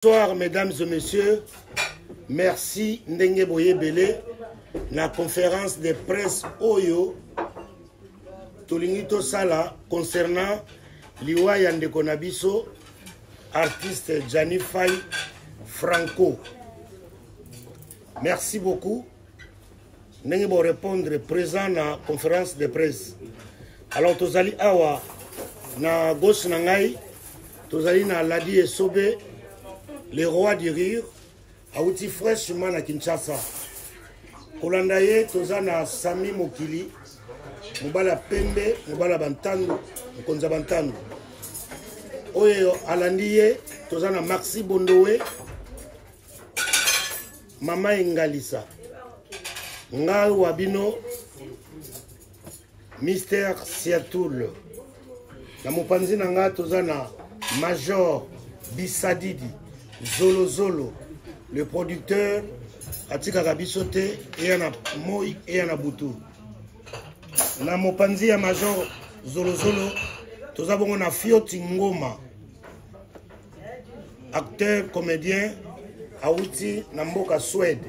Bonsoir mesdames et messieurs, merci Ndenge Boye Bele la conférence de presse Oyo Tolingito Sala concernant Liwa Yandeko Nabiso, artiste Gianni Faye Franco. Merci beaucoup. Ndenge Bo répondre présent na conférence de presse. Alors Tozali Awa na gauche na ngai, Tozali na Ladi Esobe, le roi du rire, Aouti fraîchement à Kinshasa. Kolandaye, Tozana Sami Mokili, Mubala Pembe, Mubala Bantandu, Mkonza Bantandu. Oyo Alandiye, Tozana Maxi Bondowe, Mama Ingalisa. Nga Wabino, Mister Siatoul. Na Mopanzi Nanga, Tozana Major Bissadidi. Zolo Zolo, le producteur, Atika Rabisote, et Yana Moi et Yana Boutou. Na Mopanzi ya Major Zolo Zolo, tous avons un Fioti Ngoma, acteur, comédien, Aouti Namboka Suède.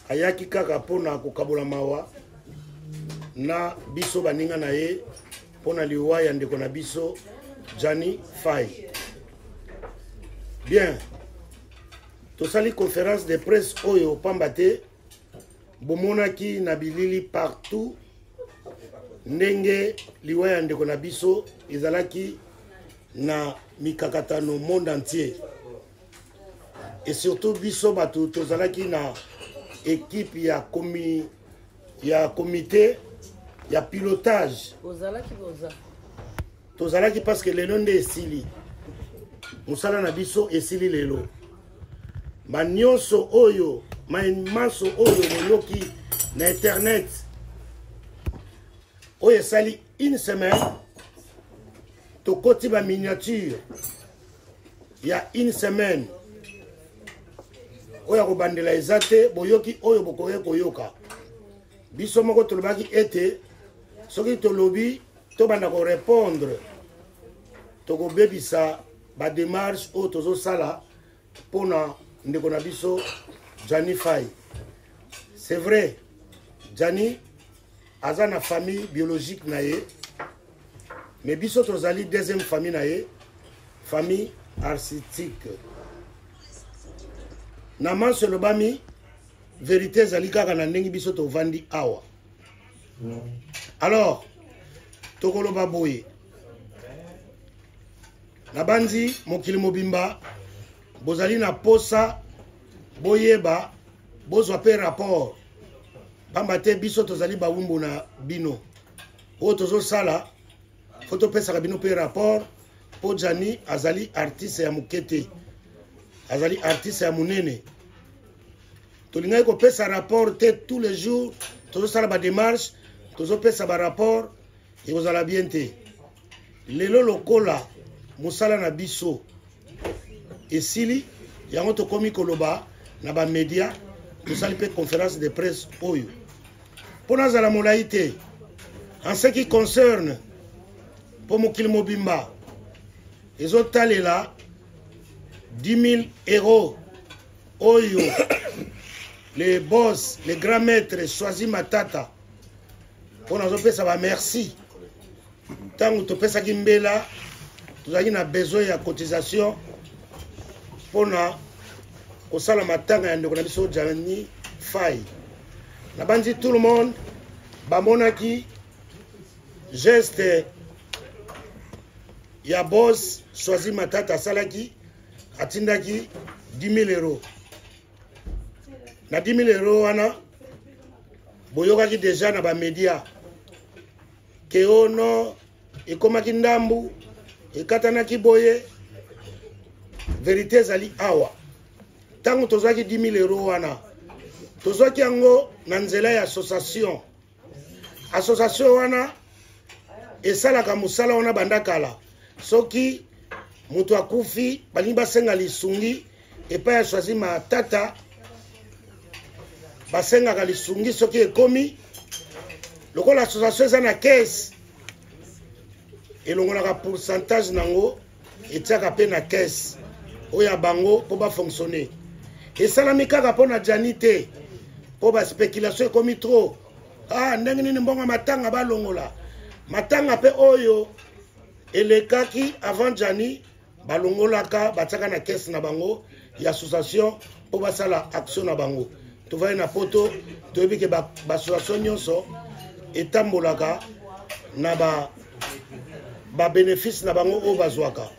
Ayaki kaka pona kokabola mawa, na biso baninga na ye, pona liwa ya ndeko na biso, Gianni Faye. Bien, tosali conférence de presse Oyo Pambate, Bomonaki Nabilili partout, Ndenge Liwaya Ndeko Nabiso, Izalaki na Mikakatano monde entier. Et surtout Biso Batu, Tozalaki na équipe ya comité, ya pilotage. Tozalaki parce que le nom de Sili. Musala na biso esili lelo. Manyoso oyo, maso oyo moyoki na internet. Oyo sali une semaine. Tokoti ba miniature. Il y a une semaine. Oyo kobandela ezate boyoki oyo bokoye koyoka. Biso moko tolobaki ete soki tolobi to banda ko répondre. Toko bebisa ba démarche au tozo sala pona ndeko na biso Gianni Faye. C'est vrai, Gianni aza na famille biologique na ye, mais biso tozali deuxième famille na ye, famille artistique. Na manso le bami vérité zali kaka na ndenge biso to vandi awa. Alors tokoloba boye Nabanzi mokili mobimba bozali na posa boyeba bozwa pe rapport pamba te biso tozali bawumbu na bino o tozo sala photo pesa bino pe rapport po Gianni azali artiste ya mukete azali artiste ya munene tolingai ko pesa rapport te tous les jours tozo sala ba démarche tozo pesa ba rapport et vous allez bien te lelo lokola Musala na biso esili yango tokomi koloba na ba média tosali pe conférence de presse oyo pona zala molaite en ce qui concerne po mokili mobimba ezotalela 10 000 € oyo les boss les grands maîtres choisi matata pona zopesa ba merci tango topesaki mbela Nous avons besoin de cotisation pour nous sala matanga ya ndeko na biso Gianni Faye. Na bandi tout le monde bamonaki geste ya boss choisi matata salaki atindaki 10 000 €. Na 10 000 € wana boyokaki déjà na ba média ke ono ekomaki ndambu Ekatana kiboye vérité zali awa tango tozwaki 10 000 € wana tozwaki yango na nzela ya association wana esalaka musala wana bandakala soki mutu akufi balingi basenga lisungi epai ya choisi matata basengaka lisungi soki ekomi lokola association eza na caisse elongolaka pourcentage nango etiaka pe na caisse oya bango po ba fonctionner et salami kaka pona janité po ba spéculation ekomi trop ah ndenge nini mbongo matanga balongola matanga pe oyo elekaki avant jani balongolaka bataka na caisse na bango ya association po basala action na bango tovai na poto toyebi ke ba association nyonso etambolaka na ba bénéfice na bango oyo bazwaka.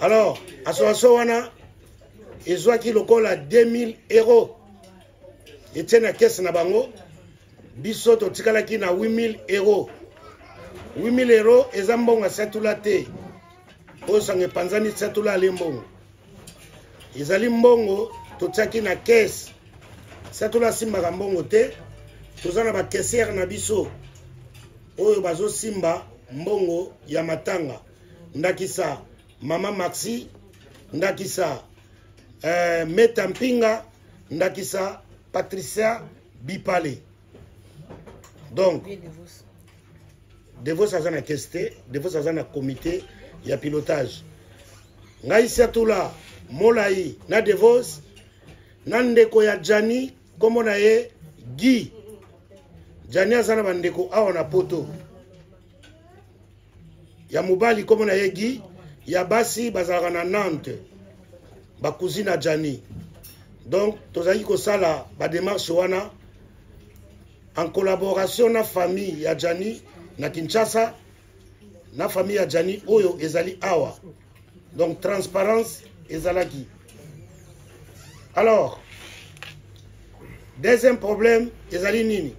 Alors association wana ezwaki lokola 2000 euros etie na caisse na bango biso totikalaki na 8000 euros. 8000 euros eza mbongo asatula te oyo sango epanzani satula ale mbongo ezali mbongo totiaki na caisse satula simbaka mbongo te toza na bakesiere na biso oyo bazosimba mbongo ya matanga ndakisa mama Maxi ndakisa Meta Mpinga ndakisa Patricia Bipale. Donc Devos aza na caisse, Devos aza na comité ya pilotage. Ngai satula molai na Devos na ndeko ya Jani komo na ye Guy. Jani aza na bandeko awa na poto. Ya mobali komo na ye Guy, ya basi bazalaka na Nantes. Ba cousine à Jani. Donc tozali ko sala ba démarche wana en collaboration na famille ya Jani na Kinshasa na famille ya Jani oyo ezali awa. Donc transparence ezalaki. Alors deuxième problème ezali nini?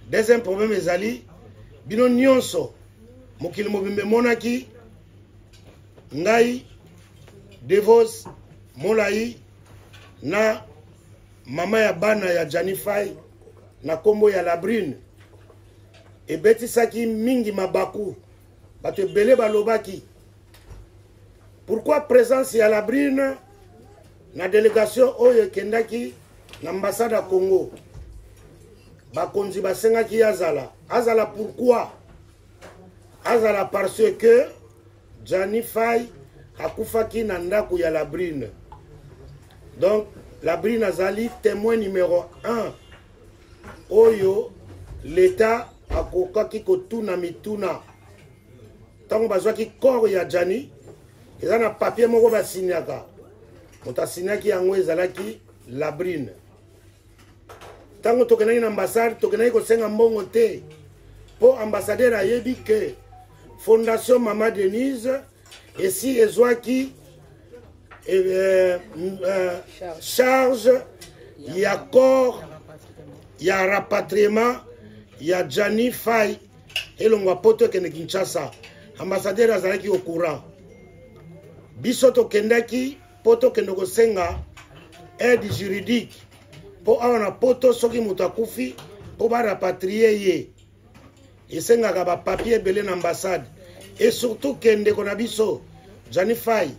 Deuxième problème ezali bino nyonso mokili mobimbe monaki ngai Devos molai na mama ya bana ya Jani Fai na kombo ya Labrine ebetisaki mingi mabaku bato ebele balobaki pourquoi présence ya Labrine na délégation oyo ekendaki na ambassade ya Congo bakonzi basengaki azala pourquoi azala parce que Jani Fai akufaki na ndako ya Labrine. Donc Labrine azali témoin numéro 1 oyo l'état akokaki kotuna mituna tango bazwaki corps ya Jani eza na papier moko basinyaka moto asinyaki yango ezalaki Labrine. Tango tokendaki na ambassade tokendaki kosenga mbongo te po ambassadeur ayebi ke Fondation Mama Denise esi ezwaki charge ya corps ya rapatriement ya Jani Fai elongwa poto kende Kinshasa. Ambassadeur azalaki au courant. Biso tokendaki poto kende kosenga aide juridique po awa na poto soki moto akufi po ba rapatrier ye esengaka ba papier belé na ambassade et surtout kende kona biso Jani Fai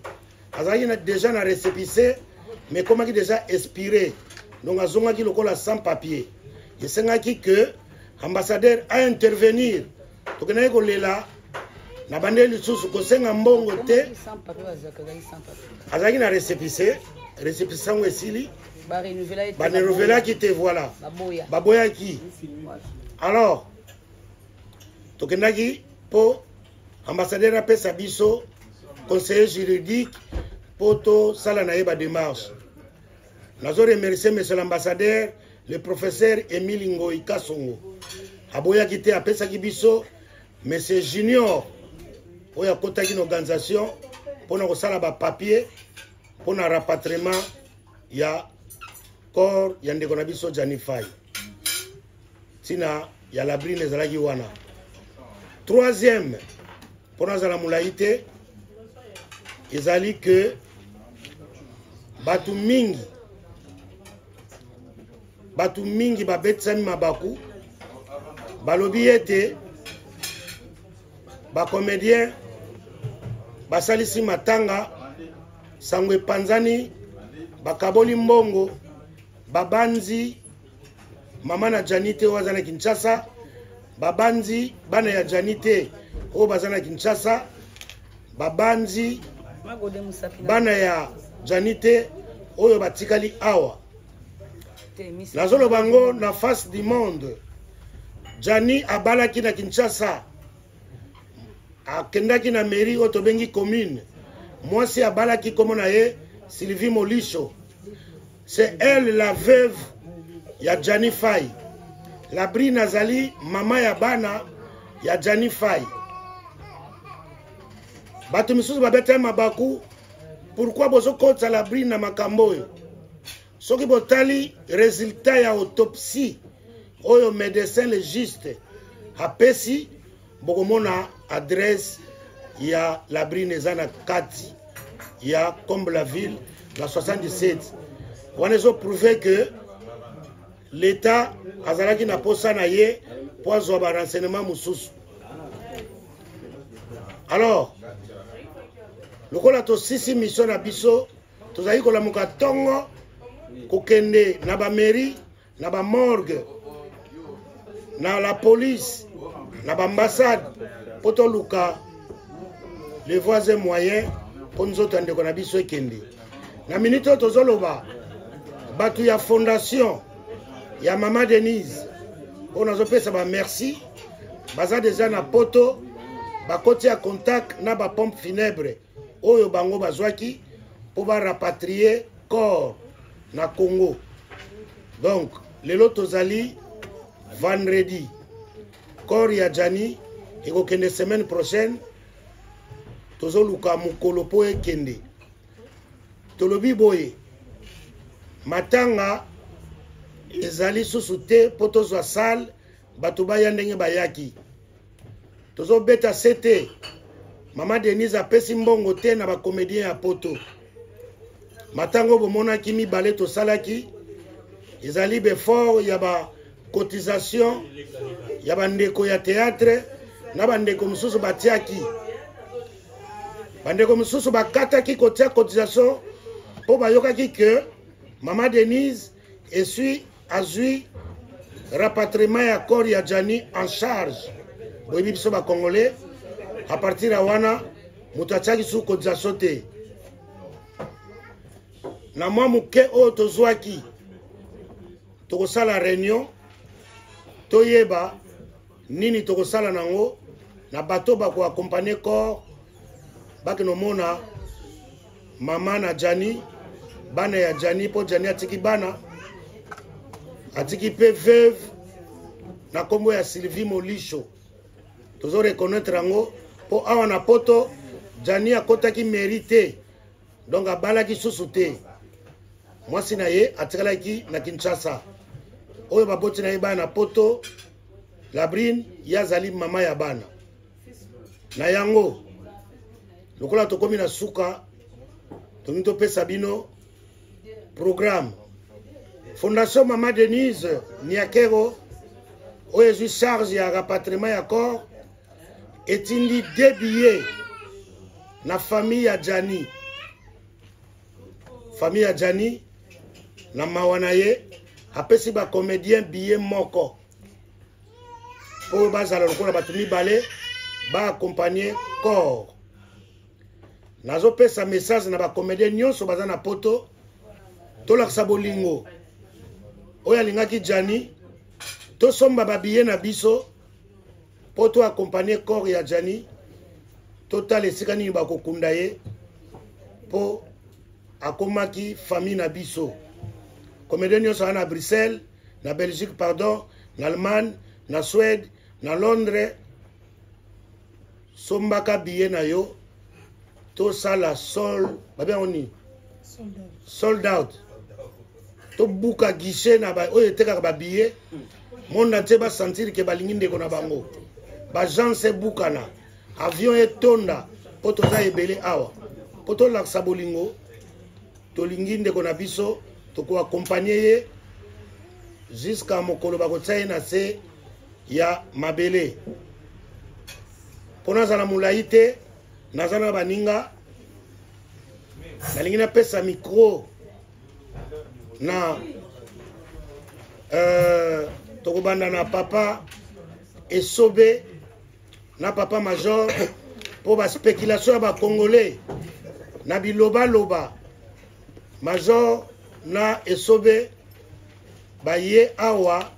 azalaki déjà na récépissé mais komaki déjà expiré donc azongaki lokola sans papier esengaki que ambassadeur a intervenir tokendaki kolela na bandeli lisusu kosenga mbongo te azalaki na récépissé yango esili barenouvelaki te voilà baboyaki. Alors tokendaki po ambassadeur apesa biso conseiller juridique po tosala na ye ba démarche. Nazo remercier monsieur l'ambassadeur le professeur Emile Ngoi Kasongo aboyaki te apesaki biso monsieur Junior oyo akotaki na organisation mpona kosala ba papier mpona rapatriement ya corps ya ndeko na biso Jani Fai tina ya Labrine ezalaki wana. Troisième mpona azala molai te ezali que batu mingi babetisami mabaku balobi ete bacomédien basalisi matanga sango epanzani bakaboli mbongo babanzi mama na Jani te oyo aza na Kinshasa babanzi bana ya Jani te oyo baza na Kinshasa babanzi bana ya Janite oyo batikali awa nazolo bango na face du monde. Jani abalaki na Kinshasa akendaki na mairie oyo tobengi commune. Mwasi abalaki komo na ye Sylvie Molisho. C'est elle la veuve ya Jani Fay. La Bri Nazali mama ya bana ya Jani Fay. Bato misusu babeta mabaku. Pourquoi bozo kota la Bri na makambo yo? Soki botali résultat ya autopsie oyo médecin légiste apesi bokomona adresse ya la Bri Nezana kati ya comme la ville la 77. On a prouvé que l'État azalaki na posa na ye pour avoir un renseignement mususu. Alors, lokola to sisi mission na biso tozali kolamuka tongo kokende na ba mairie na ba morgue na la police na ba ambassade poto luka les voisins moyens pour nous autres ndeko na biso ekende na minute tozoloba batu ya fondation ya Mama Denise on a pesa ba merci baza déjà na poto bakoti ya contact na ba pompe funèbre oyo bango bazwaki pour ba rapatrier corps na Congo. Donc lelo tozali vendredi corps ya Jani ekokende semaine prochaine tozoluka mukolo po ekende tolobi boye matanga ezali susu te po tozwa salle bato baya ndenge bayaki tozobeta sete Mama Denise apesi mbongo te na bacomédien ya poto matango bomonaki mibale tosalaki ezali befort ya ba cotisation ya bandeko ya théâtre na bandeko mosusu batiaki bandeko mosusu bakataki kotia cotisation po bayokaki que Mama Denise azui rapatriement ya corps ya Jani en charge boyebi biso ba congolais à partir ya wana moto atiaki su cotisation te na mwa moke oyo tozwaki tokosala réunion toyeba nini tokosala nango na bato bako accompagner corps bakinomona mama na Jani bana ya Jani po Jani atiki bana atiki pe veuve na kombo ya Sylvie Molisho tozo reconnaître yango po awa na poto Jani akotaki mérité donc abalaki susu te mwasi na ye atikalaki na Kinshasa oyo baboti na ye bana na poto la Brine yazali mama ya bana na yango lokola tokomi na suka tomi topesa bino programme Fondation Mama Denise Niakero oyo ezwi charge ya rapatriement ya corps etindi 2 billets na famille ya Jani na mawana ye apesi ba comédien billet moko po bazala lokola bato mibale ba accompagner corps nazo pesa message na ba comédien nyonso baza na poto tolakisa bolingo oyo alingaki Jani tosomba ba billet na biso po to accompagner corps ya Jani totala esika nini bakokunda ye po akomaki famille na biso comédien nyonso na Bruxelles na Belgique pardon na Allemagne na Suède na Londres sombaka billet na yo tosala sold out to buka guichet na ba oyo etekaka ba billet monde entier ba sentir ke balingi ndeko na bango ba gens se bukana avion etonda po toza ebele awa po tolakisa bolingo tolingi ndeko na biso toko accompagner ye jusqu'à mokolo bakotia ye na se ya mabele po nazala molai te naza na baninga nalingi napesa micro na tokobanda na papa Esobe na papa major po ba spéculation ya ba congolais na biloba loba Major na esobe baye awa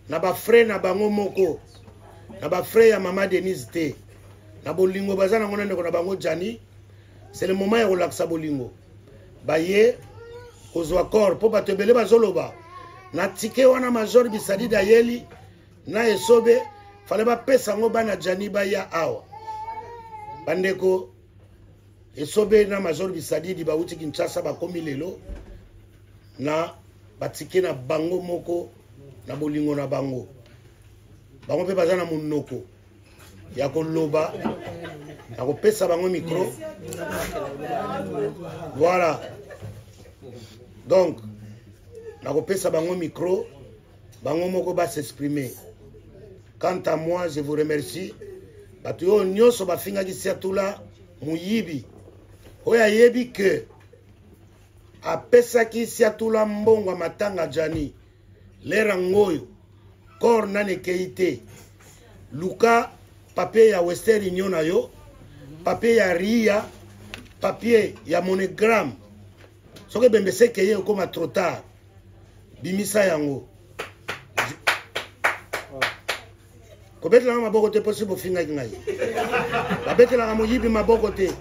na ba frère na bango moko na ba frère ya mama Denise te na bolingo bazana ngona ndeko na bango Jani. C'est le moment ya kolakisa bolingo baye kozwa corps po batebele bazoloba na tike wana Major Bisadi Dayeli na esobe fale ba pesa ngo bana Jani baya awa bandeko esobe na Major Bisadi di bauti Kinshasa bakomi lelo na batike na bango moko na bolingo na bango pe bazana munoko ya koloba ya kopesa bango micro. Voilà, donc na kopesa bango micro bango moko ba s'exprimer. Quant à moi, je vous remercie. Batuyo nyoso bafinga kisiatula muyibi oya yebi ke apesa kisiatula mbongo matanga Jani lera ngoyo kor nane keite luka papier ya Western Union na yo papier ya RIA papier ya monogramme soke bembese keye okoma trop tard bimisa yango kobetela na maboko te possible finga ngai babetela na moyibi maboko te.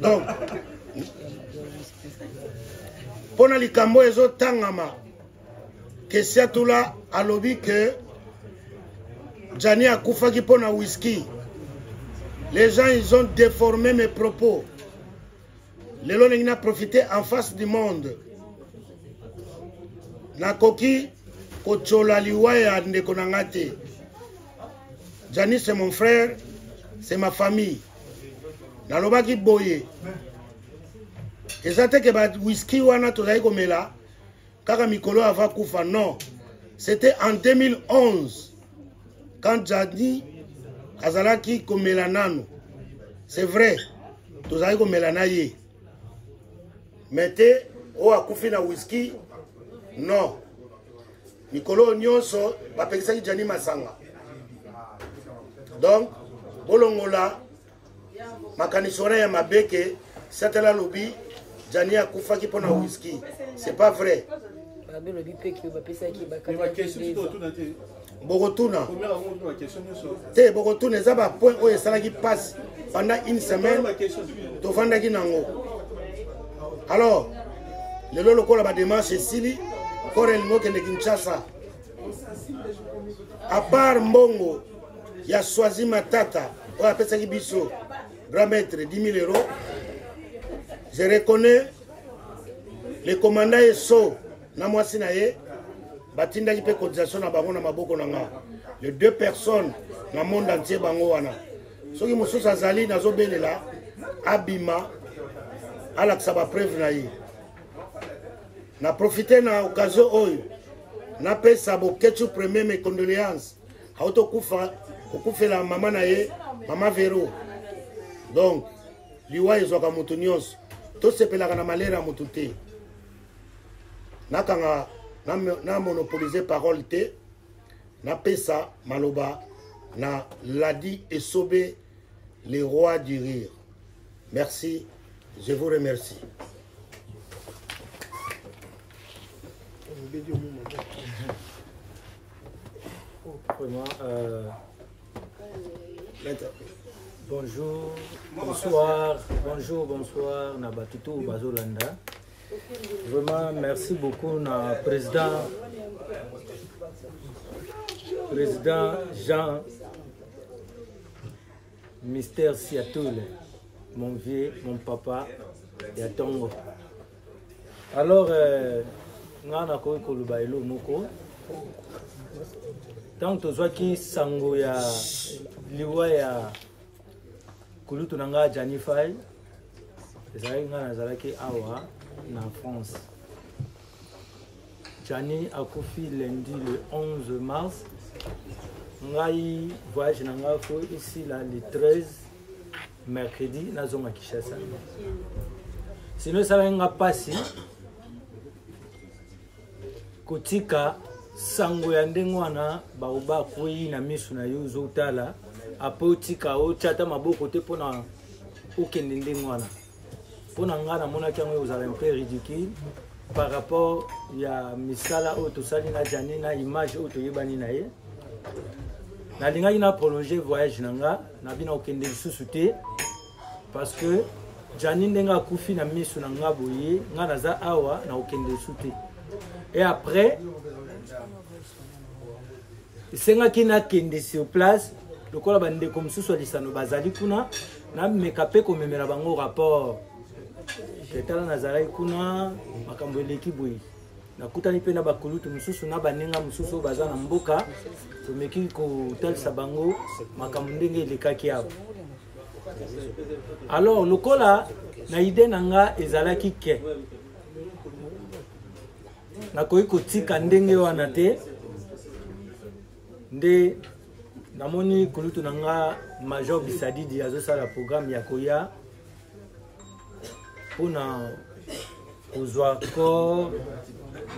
Donc pona likambo ezo tangama ke siatula alobi que Jani a koufaki pona whisky. Les gens ils ont déformé mes propos. Lelo n'a profité en face du monde. Nakoki kochola liwaya ndeko nangate. Jani c'est mon frère, c'est ma famille. Nalobaki boye. Ezate ke ba whisky wana tozali komela kaka mikolo ava kufa. Non, c'était en 2011 quand Jani azalaki komela nano. C'est vrai, tozali komela na ye. Mete o akufi na whisky. Non, mikolo nyonso bapekisaki Jani masanga. Donc bolongola makanisora ya mabeke satela lobi Jani akufaki pona whisky. C'est pas vrai. Bogotuna. Te Bogotuna ezaba point oyo esalaki passe pendant une semaine. Tovandaki nango. Alors, lelo lokola ba démarche esili korel ngoke de Kinshasa. À part mbongo ya Swazi Matata oyo apesaki biso grand maître 10 000 €. Je reconnais le commandant Esso na mwasi na ye batindaki pe cotisation na bango na maboko na nga. Les deux personnes na monde entier bango wana. Soki mosusu azali nazobelela abima alakisa ba preuve na ye. Na profiter na occasion oyo na pesa bokechu premier mes condoléances auto kufa okufela mama na ye mama Vero. Donc liwa ezwaka mutu nyonso tosepelaka na malera ya mutu te nakanga na monopoliser parole te na pesa maloba na Ladi Esobe le roi du rire. Merci, je vous remercie. Vraiment, bonjour, bonsoir, bonsoir, Nabatutu Bazolanda. Vraiment, merci beaucoup, na président Jean Mister Siatoule, mon vieux, mon papa, Yatongo. Alors, ngana ko koluba elo moko. Tant tozwaki sango ya liwa ya kulutu nanga Jani Fay ezali nga nazalaki awa na France. Jani akufi lundi le 11 mars. Ngai voyage nanga fo ici là le 13 mercredi nazonga Kinshasa. Sinon ça nga pasi kotika sango ya ndengwana baoba kwei na misu na yo zotala apo tika o chata maboko te pona okende ndenge wana mpona nga namonaki yango ozala un peu ridicule par rapport ya misala oyo tosali na Jani na image oyo toyebani na ye nalingaki na prolonger voyage na nga na bina okende lisusu te parce que Jani ndenge akufi na miso na nga boye nga naza awa na okende lisusu te et après esengaki nakende sur place lokola bandeko mosusu ya lisano bazali kuna nameka mpe komemela bango rapport etala nazalaki kuna makambo eleki boye nakutani mpe na bakulutu mosusu na banenga mosusu oyo baza na mboka tomeki kotalisa bango makambo ndenge elekaki awa alors lokola na ide na nga ezalaki ke nakoki kotika ndenge wana te nde namoni kulutu na nga Major Bisadidi azosala programme ya koya mpona kozwa corps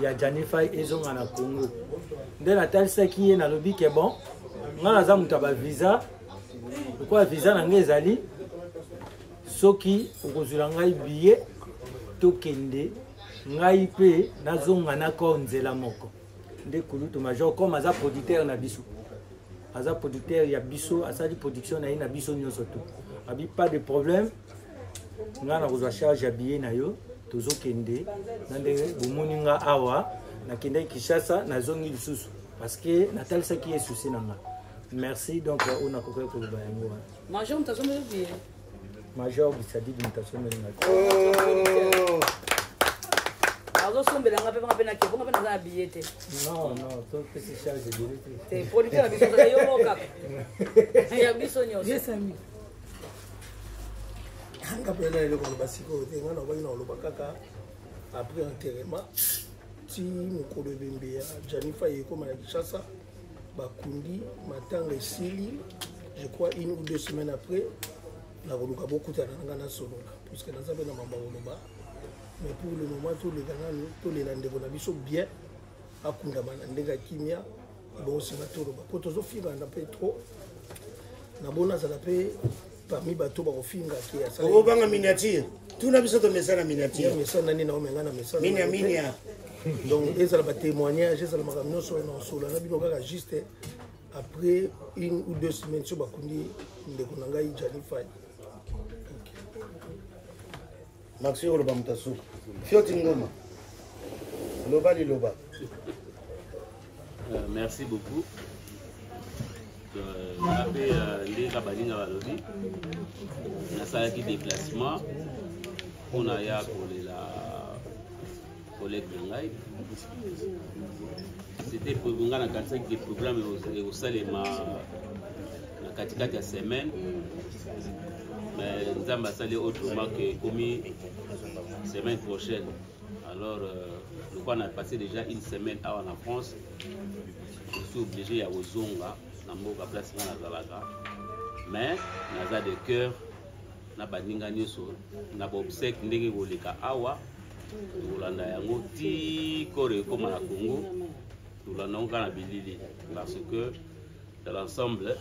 ya Jani Faye ezonga na Congo nde natalisaki ye nalobi ke bon nga naza moto ya bavisa lokola visa na nga ezali soki okozwela ngai billet tokende ngai mpe nazonga na corps nzela moko nde kulutu Major comme aza producteur na biso aza producteur ya biso asali production na ye na biso nyonso to abi pas de problème nga na kozwa charge ya billet na yo tozokende na ndenge bomoni nga awa nakendaki Kinshasa nazongi lisusu parce que natalisaki ye susi na nga merci donc oyo nakokaki koloba yango wana Major mutazomela billet Major Bisadidi mutasomeli nga azosombela nga mpe banga mpe nakebo nga mpe naza na billet te non topesi charge ebele te producteur na biso ozala yo moko kaka ya biso nyonso anga pena eloko oloba sikoyo te nga na obaki na oloba kaka après enterrement ti mokolo ebembe ya Jani Faye ekoma na Kinshasa bakundi matanga esili je crois 1 ou 2 semaines après nakoluka bokutana na nga nasolola puisque naza mpe na mamba oloba mais pour le moment tolela ndeko na biso bien akundama na ndenge ya kimia bosinga toloba po tozofingana mpe trop nabona azala mpe parmi bato bakofinga ke obanga miniature tuna biso tomesana miniature mesana nani na omenga na mesana minia donc ezala batémoignage ezala makambo nyonso oyo na osola na bino kaka juste après 1 ou 2 semaines so bakundi ndeko na ngai Jani Faye Maxi oloba mutasuku Fioti Ngoma loba liloba. Merci beaucoup. Les Kabalinga Balobi, on a fait déplacement, on a eu pour les collègues. C'était pour le programme au Salema, la Katika semaine, mais nous avons passé autrement que commis semaine prochaine. Alors, on a passé déjà une semaine en France. Je suis obligé à Ozonga. Namboka place na zalaka mais naza de cœur na baninga nyoso na obsèque ndenge boleka awa olanda yango ti kore koma na Congo olanda onka na bilili parce que dans l'ensemble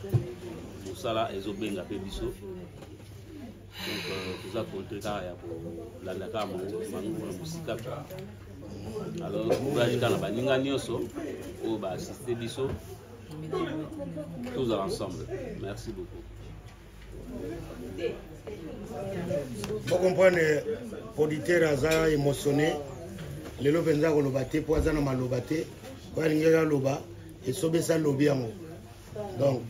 musala ezobenga pe biso donc tuza contrat ya kolanda ka mangu na musika alors courage kana baninga nyoso o ba assister biso tous ensemble. Merci beaucoup. Vous comprenez, auditeur aza émotionné, le lobenza ko lobate po aza na malobate, ko alinga loba et sobesa lobi yango. Donc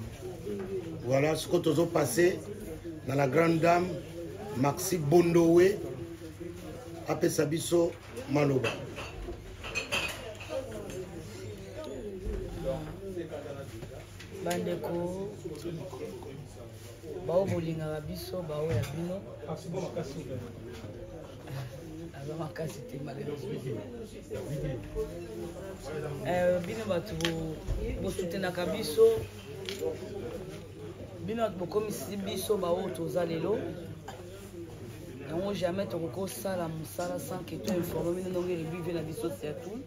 voilà ce que nous avons passé dans la grande dame Maxi Bondowe apesa biso maloba. Bandeko bao bolinga biso bao ya bino aza makasi te bino bato bosutenaka biso bino bato bokomisi biso bao toza lelo yango jamais tokokosala mosala sans que to informe bino ndenge rebive na biso surtout.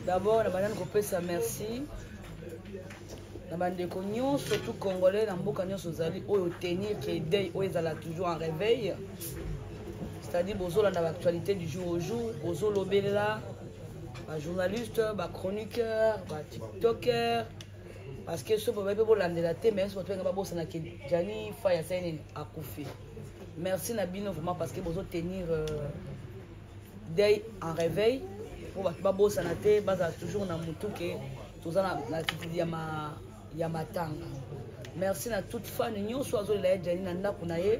D'abord, la madame Kopesa, merci na bandeko nyonso surtout congolais na mboka nyonso ozali oyo tenir que deuil oyo ezala toujours en réveil, c'est-à-dire bozolanda l'actualité du jour au jour, bozolobelela ba journaliste, ba chroniqueur, ba tiktoker, parce que ce peut pas landela te mais ce peut pas bosana que Jani Faya Sene a koufi. Merci Nabino vraiment parce que bozo tenir deuil en réveil pour ba bosana te baza toujours na mutu que tozana na titi ya matanga. Merci na toute fan nyonso azolela Jani na ndako na ye.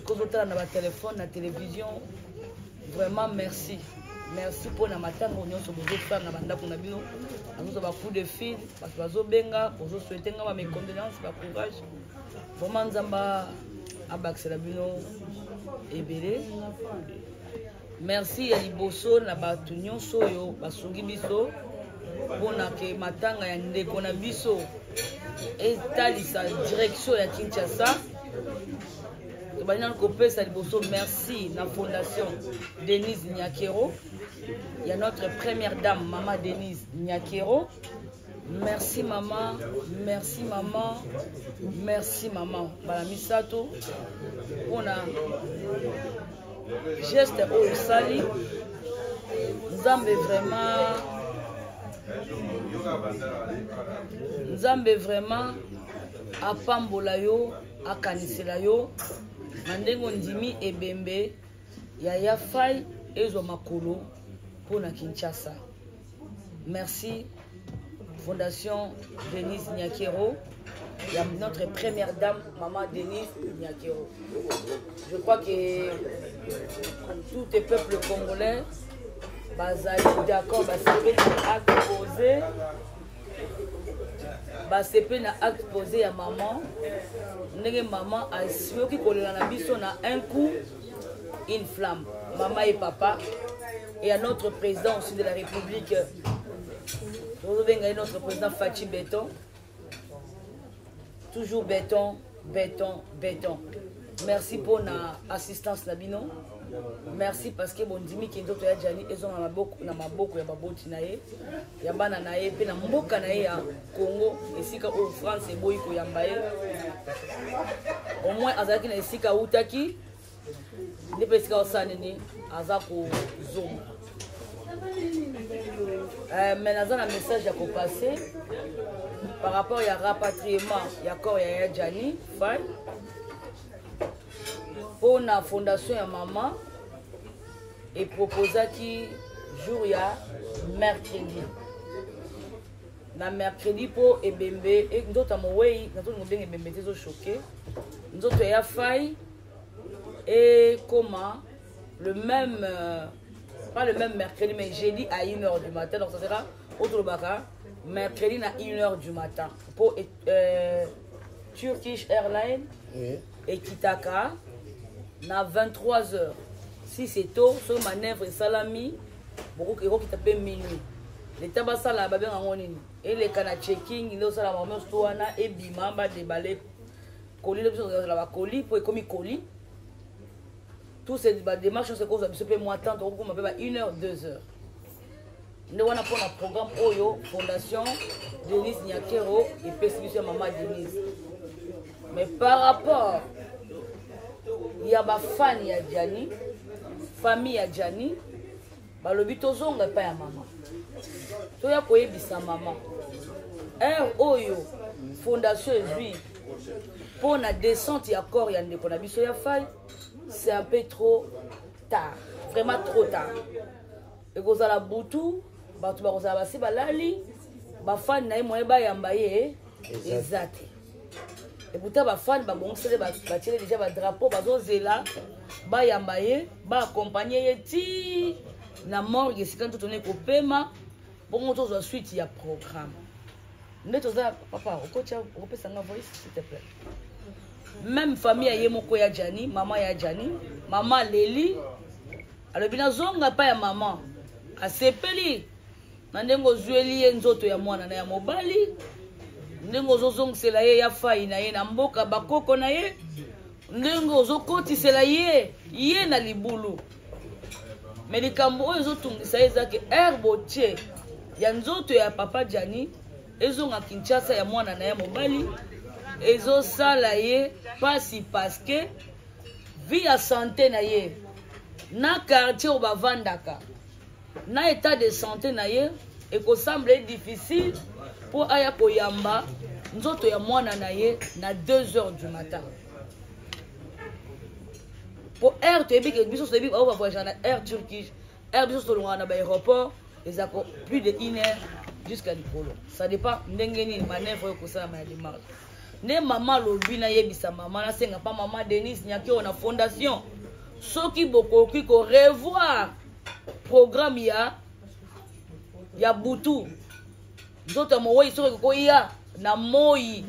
Kozotala na ba téléphone na télévision. Vraiment merci. Merci pour la matanga nyonso bozo faire na bandako na bino. Azo ba coup de fil parce que bazo benga, bozo souhaiter nga mes condoléances, ba courage. Vraiment nzamba abaksela bino ebele. Merci ya liboso na batu nyonso yo basungi biso bona ke matanga ya ndeko na biso etalisa direction ya Kinshasa. Tobana kopesa liboso merci na fondation Denise Nyakero. Il y a notre première dame maman Denise Nyakero. Merci maman, merci maman, merci maman. Bala misato on a geste au sali. Nzambe vraiment apambola yo, akanisela yo. Mandengo ndimi ebembe ya fai ezo makolo pour na Kinshasa. Merci Fondation Denise Nyakero. Il y a notre première dame, maman Denise Nyakero. Je crois que tout les peuples congolais bazali d'accord, basepé na acte posé. Basepé na acte posé à maman. Ndenge maman a soki kolela na biso na un coup une flamme. Maman et papa. Et à notre président aussi de la République. Notre président Fachi Béton. Toujours béton, béton, béton. Merci pour l'assistance Nabino. Merci parce que bon dimi qui d'autres ya jani ils ont na maboko ya baboti na ye. Ya bana na ye pe na mboka na ye ya Congo esika au France et boyi ko yamba ye. Au moins azaki na esika utaki. Ne pe esika osanini azako zoom. Maintenant un message à passer par rapport à rapatriement il y a encore ya Jani Fai pour la fondation ya maman et proposa qui jour ya mercredi na mercredi pour ebembe et d'autres moyens d'autres ngobeng ebembe tezo choqué d'autres ya Fai et comment le même pas le même mercredi mais jeudi à 1h du matin donc ça sera autre baka mercredi à 1h du matin pour Turkish Airlines et Kitaka à 23h si c'est tôt sur manœuvre et salami beaucoup qui tapent minuit les tabassa là babé ngoni et les kana checking ils sont la maman stoana et bimamba déballer colis la ba colis pour comme colis. Tous ces démarches, c'est qu'on a besoin de moins de temps, donc on m'appelle 1h, 2h. Nous avons un programme Oyo, Fondation Denise Nyakero et Persécution Maman Denise. Mais par rapport, il y a ma fan, il y a Djani, famille, il y a Djani, le but aux ongles n'est pas à maman. Tu as quoi bisa maman. Oyo, Fondation Juive, pour la descente, il y a encore, il y a des conabis, il y a faille. C'est un peu trop tard, vraiment trop tard. Et quand on a boutou, batu ba kozala basi balali, ba fan na moye ba yambaye exact. Et pourtant ba fan ba bonsele ba tirer déjà ba drapeau ba zozela ba yambaye ba accompagner ti na morgue c'est quand on est ko pema pour on tozo suite il y a programme. Neto za papa on peut s'en envoyer s'il te plaît. Même famille ya moko ya Jani, maman ya Jani, maman Leli. Alors bina zonga pa ya maman. Asepeli. Nandengo zueli ye nzoto ya mwana na ya mobali. Ndengo zozongisela ye ya fai na ye na mboka bakoko na ye. Ndengo zokotisela ye na libulu. Melikambo oyo zotungisa ye zake herbotier ya nzoto ya papa Jani ezonga Kinshasa ya mwana na ya mobali ezosala ye pasi parce que vie ya santé na ye na quartier oyo bavandaka na état de santé na ye ekosemble difficile pour aya koyamba nzoto ya mwana na ye na 2h du matin. Pour air toyebi ke biso toyebi oyo bavoyage na air turkish air biso tolonga na baéroport ezako plus de 1 heure jusqu'à likolo. Ça dépend ndenge nini manœuvre ekosalama ya démarche. Ne mama lobi na yebisa mama na senga pa mama Denise Nyakero na fondation soki bokoki ko revoir programme ya butu nzoto moyi soki ko ya na moyi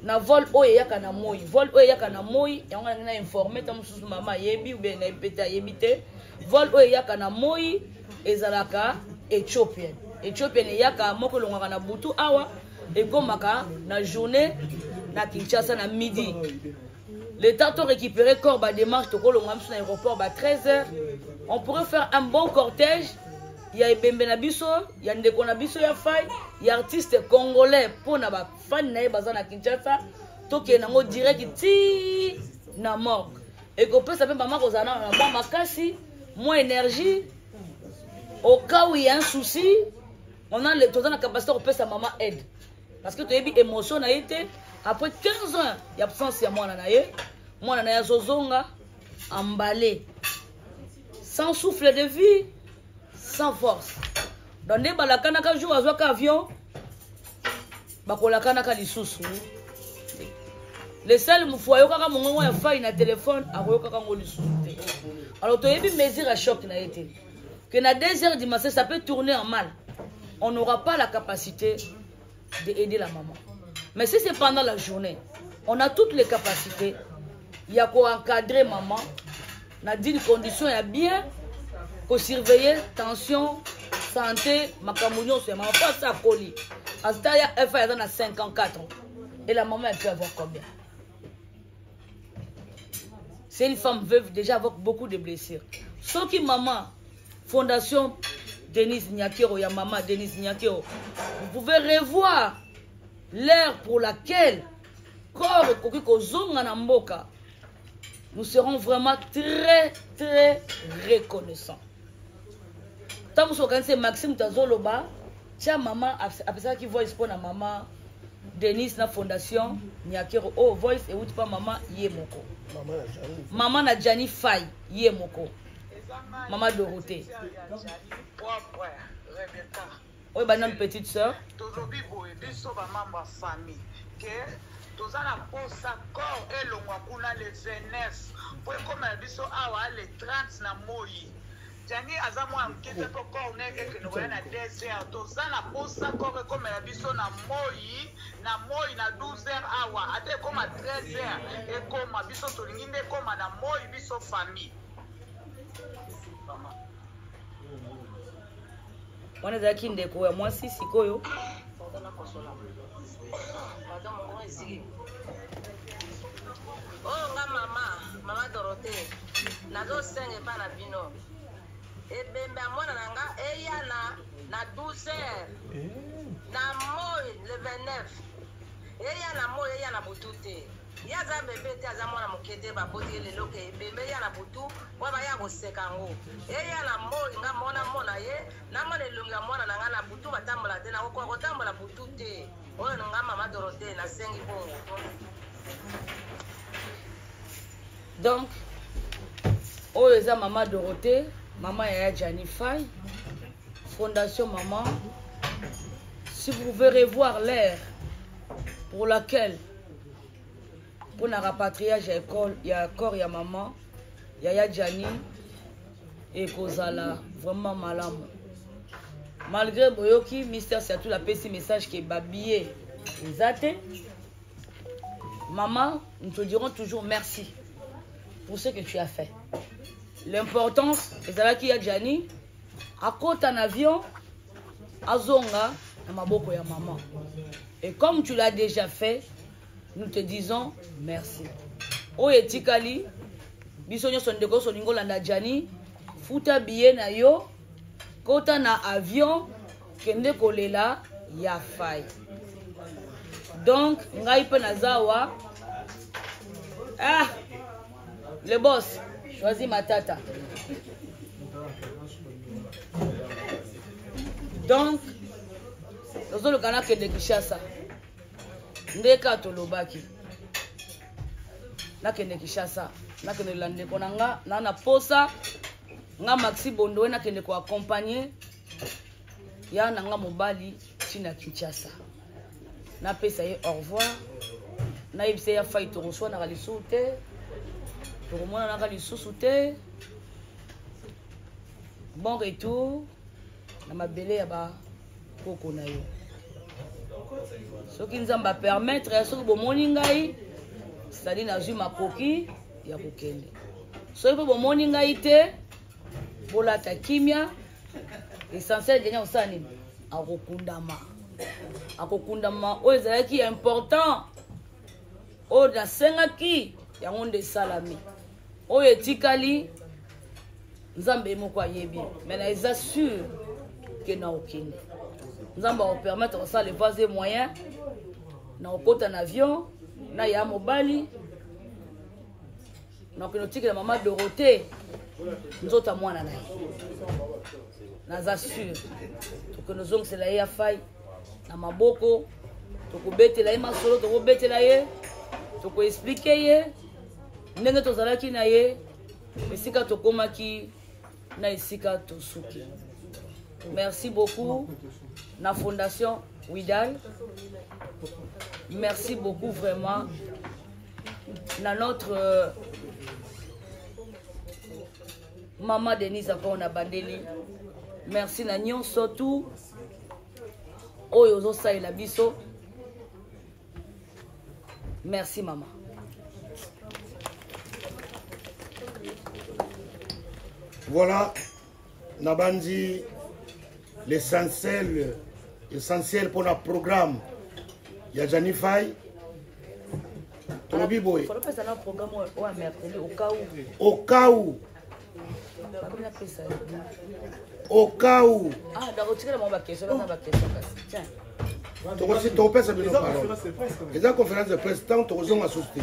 na vol oyo yaka na moyi vol oyo yaka na moyi yango na informer ta mususu mama yebi ou bien na ipeta yebite vol oyo yaka na moyi ezalaka Ethiopienne yaka moko longaka na butu awa ekomaka na journée na Kinshasa na midi. Le temps de récupérer corps ba démarche to kolonga msu na aéroport ba 13h. On pourrait faire un bon cortège. Il y a Ebembe na biso, il y a ndeko na biso ya fai, il y a artiste congolais pour na ba fan na baza na Kinshasa. Toke nango direct ti na morgue. Et ko pesa pe mama kozana na ba makasi, moins énergie. Au cas où il y a un souci, on a le total capacité de pesa maman aide. Parce que tu as eu émotion na été après 15 ans d'absence ya mwana na ye zozonga emballé sans souffle de vie, sans force. Donc ne balakana ka jour azwa ka avion bakolakana ka lisusu. Le seul mfoyo kaka mongongo ya faille na téléphone akoyoka ka ngo lisusu. Alors tu as eu mesure à choc na été que na 2h du matin ça peut tourner en mal. On n'aura pas la capacité d'aider la maman. Mais si c'est pendant la journée, on a toutes les capacités. Il y a qu'à encadrer maman, dans une condition bien, pour surveiller tension, santé, macamounion, c'est maman. Pas ça, colis. À ce temps, elle fait 54 ans. Et la maman, elle peut avoir combien? C'est une femme veuve déjà avec beaucoup de blessures. Sauf que maman, Fondation Denise Nyakero, ya maman Denise Nyakero, vous pouvez revoir l'heure pour laquelle nous serons vraiment très très reconnaissants. Tant que vous organisez Maxime Tazoloba, tiens maman, après ça qui voit pour la maman Denise na Fondation Nyakero, oh voice et pas maman Yemoko. Maman na Jani Faye Yemoko. Maman Dorothée. Oui, madame petite soeur. Aujourd'hui, biso ba membre famille que tous na posa corps et le mwakuna le 29 pour comme biso awa le 30 na moyi. Jani azamo amkete ko corps neke que nous na 2h tous na posa corps comme biso na moyi na 12h awa ate comme 13h et comme biso tolinginde comme na moyi biso famille. On est qui ndeko ya mwasi sikoyo oh nga mama Dorothée nazo senge pa na bino ebembe mwana nanga eya na 12h na moyi le 29 eya na moyi eya na butute ya za bebe te aza mwana mokede baboti lelo ke bebe ya na butu wa ba ya koseka ngo eya na moyi nga mona ye na mona elonga mwana nanga na butu batambola te na ko kotambola butu te oyo nga mama Dorothée na sengi bongo. Donc oyo eza mama Dorothée, maman ya Jani Faye, Fondation Maman. Si vous pouvez revoir l'heure pour laquelle pour le rapatriage il y a corps ya maman ya Jani et Kozala vraiment malamu. Malgré boyoki mystère c'est tout la petit message qui est babillé exact. Maman, nous te dirons toujours merci pour ce que tu as fait. L'importance c'est là qu'il y a Jani à côté en avion azonga na maboko ya maman. Et comme tu l'as déjà fait, nous te disons merci. Oye tikali biso nyoso ndeko so ningola na Jani futa billet na yo kota na avion kende kolela ya fai. Donc ngai pe nazawa le boss choisis Matata. Donc nous le canal que de Kinshasa ndeka tolobaki na kende Kinshasa na kende lande konanga na posa nga Maxi Bondo na kende ko accompagner ya nanga mobali tina Kinshasa na pesa ye au revoir na ibse ya fai to reçoit na lisuté to mona na lisuté bon retour na mabele ya ba koko na yo soki nzamba permettre ya soki bomoni ngai c'est-à-dire nazwi makoki ya kokende soki mpe bomoni ngai te bolata kimia essentiel genya osala nini akokundama oyo ezalaki important oyo nasengaki yango nde esalami oyo etikali nzambe moko ayebi mais na eza sûr ke na okende nzambe akopermettre kosala le voies et moyen na okota na avion na ya mobali na okende otikela mama Dorothée nzota mwana na ye naza sûr tokende ozongisela ye ya fai na maboko tokobetela ye masolo tokobetela ye tokoexplike ye ndenge tozalaki na ye esika tokomaki na esika tosuki. Merci beaucoup na fondation Widal. Merci beaucoup vraiment na notre maman Denise encore na bandeli. Merci na nyon surtout oyo zo saila biso. Merci maman. Voilà, Nabandi, l'essentiel pour le programme. Il y a Janifai. Au cas où. Au cas où. Ah, d'accord, tu as ma question. Tiens. Tu as conférence de presse, tant tu as assisté.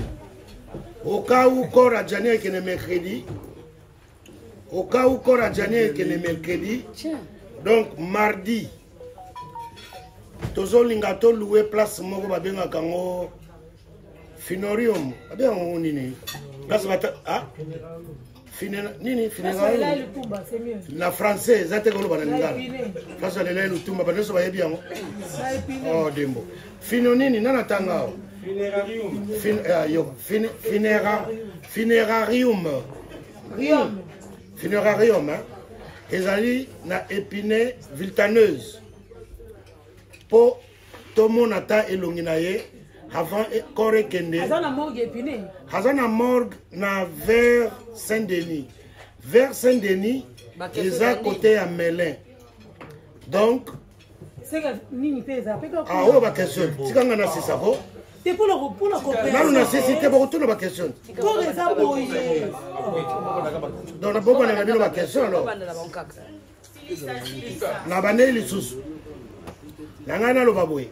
Au cas où, corps à Jané qui est mercredi. Au cas où Cora Djanier qui est le mercredi, donc mardi, Tozo Lingato loué place Moko Babenga Kango Finorium. Babenga nini? Place Bata. Ah? Nini? Finorium. La français, Zate Golo Banangala. Place de l'Élène Lutumba, Baneso Bayebiango. Oh, Dembo. Finonini, Nana Tangao. Funerarium. Funerarium, hein? Ezali na Épinay Viltaneuse. Po tomo nata elonginaye avant kore kende. Hazana morgue Épinay. Hazana morgue na vers Saint-Denis. Vers Saint-Denis, eza côté à Melun. Donc c'est que nini pesa peka. Ah oh ba question. Tikanga na sisako. C'est pour la coopération. Là, on a cessité pour retourner ma question. Pour les abouilles. Donc, on a beaucoup de ma question alors. Na bane lisusu. Nangana lo babwe.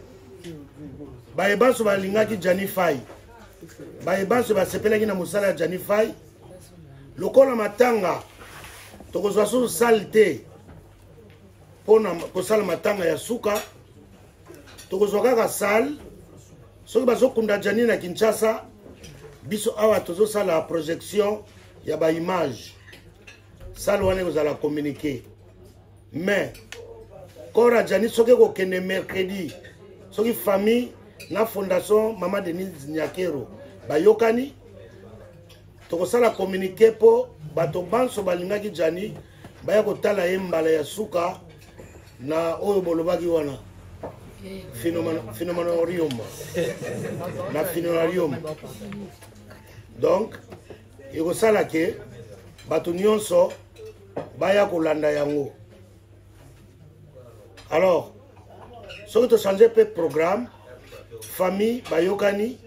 Baebaso balingaki Janifai. Baebaso basepelaki na musala Janifai. Lokola matanga. Tokozwa so salte. Pona kosala matanga ya suka. Tokozwa kaka sal. Soki bazokunda Jani na Kinshasa, biso awa tozosala la projection ya ba image. Sala wana kozala communiquer. Mais Cora Jani soki kokende mercredi, soki famille na fondation Maman Denise Nyakero bayokani tokosala communiquer po bato banso balingaki Jani baya kotala ye mbala ya suka na oyo bolobaki wana. Phénoménarium. La phénoménarium. Donc, il y a ça là que Batunion so baya kolanda yango. Alors, ce que tu changes le programme, famille bayokani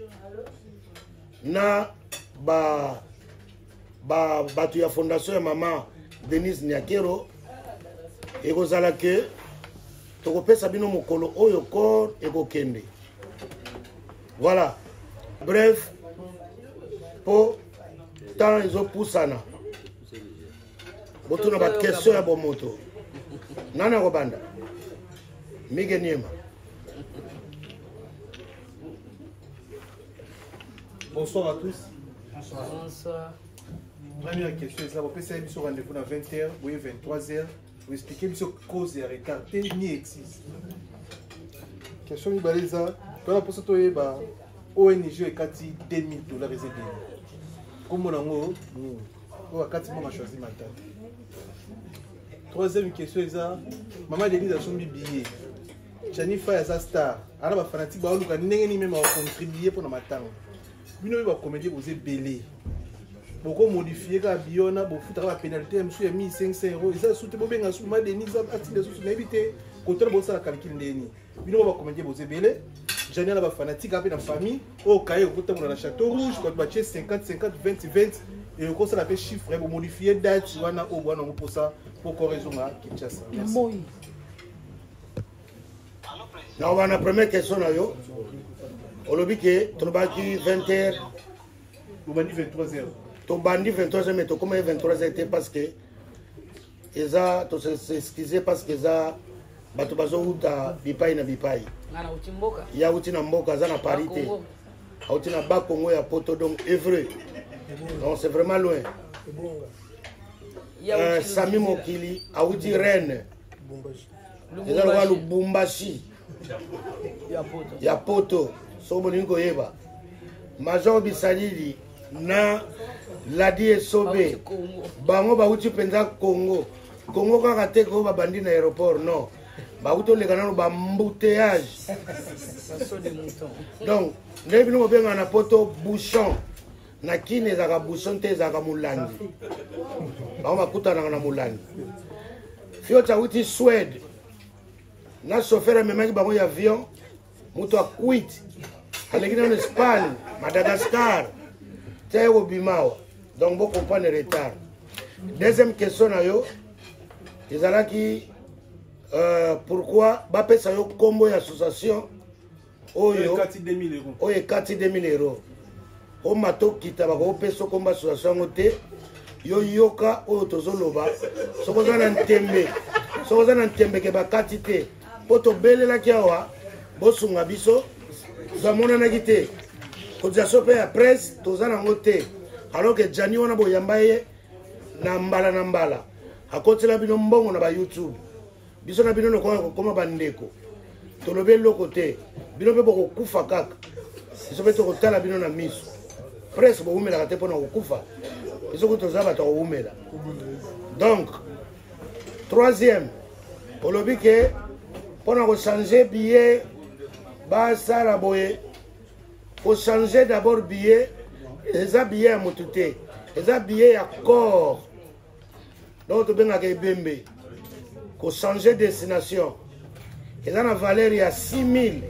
na batu ya fondation ya Maman Denise Nyakero et que tokopesa bino mokolo oyo corps ekokende. Voilà. Bref, po temps ezopusana botuna bakestion ya bomoto nani akobanda Mige Niema. Bonsoir à tous. Bonsoir. Première question, c'est ça. Vous pouvez savoir sur rendez-vous à 20h, oui 23h. Vous expliquez sur cause et retard. Ni existe. Question Ibaleza. Quand la poste est bas, ONG est 2000 $. Comme on a dit, on a choisi ma tante. Troisième question, c'est ça. Maman Denise a son billet. Janifa est sa star. Alors, les fanatiques, ils ont même contribué pour ma tante. Vous avez comédie, vous êtes belé. Beaucoup modifié, vous avez fait la pénalité, vous avez mis 500 €. Vous avez soutenu, vous avez soutenu, Denise a tiré sur l'évité. Quand vous avez calculé, vous avez comédie, vous êtes belé. Janifa est fanatique, avec la famille. Au cahier, vous avez dans Château Rouge, vous avez 50, 50, 20, 20. Et vous avez fait chiffre, vous modifiez date, vous avez pour ça, pour raison à Kinshasa. On va la première question. On a dit que tu as 20h. Vous avez dit 23h. Tu as dit 23h, mais tu as 23h parce que tu s'excuser parce que tu as bipai na bipai. Il y a outi na mboka, ça na parité. Outi na bas Congo ya poto donc œuvreux. Donc c'est vraiment loin. Sami Mokili, outi Rennes. Il y a Lubumbashi. Il y a poto. Soboningo Yeba. Major Bisalili na Ladi Esobe. Bango bauti penza Congo. Congo kaka te ko ba bandi na aéroport non. Bauto le kanalo ba embouteillage. Donc, nebi no benga na poto bouchon. Na kine za ka bouchon te za ka mulandi. Bango bakuta na mulandi. Fiota uti Suède. Na chauffeur memaki bango ya avion. Mutu a quit. Alekina en Espagne, Madagascar, Théo Bimao. Donc, vous comprenez le retard. Deuxième question, pourquoi Bapé Sayo Combo Association Oyo 4 2000 €. Oyo 4 2000 €. O mato kita ba ko peso Combo Association te yo yoka oyo tozoloba soko za na ntembe ke ba katite poto belela kiawa bosunga biso zamona na kite koza sope ya presse tozana ngote alors que Jani wana boyamba ye na mbala akotela bino mbongo na ba YouTube biso na bino lokoma koma bandeko tolobe lokote bino pe boko kufa kaka biso pe to kotala bino na miso presse bo umela kate pona kokufa biso ko tozaba to umela. Donc troisième olobi ke pona ko changer billet basala boye faut changer d'abord billet eza billet ya motu te eza billet ya corps donc tobengaka ebembe ko changer destination eza na valeur ya 6000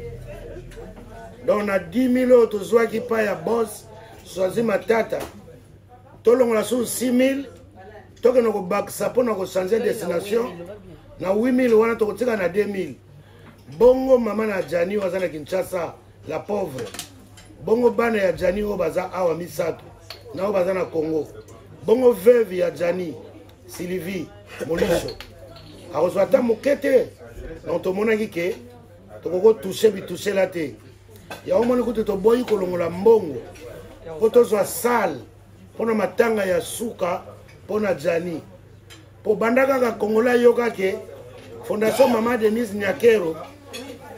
donc na 10 000 oyo tozwaki pa ya boss choisi matata tolongola sur 6000 tokende kobakisa mpona ko changer destination na 8000 wana tokotika na 2000. Bongo mama na Jani waza na Kinshasa la pauvre. Bongo bana ya Jani o baza awa misato na o baza na Congo. Bongo veuve ya Jani Sylvie Molisho. Akozwata mokete. Donc to mona kike tokoko toucher la te. Ya o moni kutu to boyi kolongola mbongo. Poto zwa sale pona matanga ya suka pona Jani. Po bandaka ka Kongola yoka ke Fondation Maman Denise Nyakero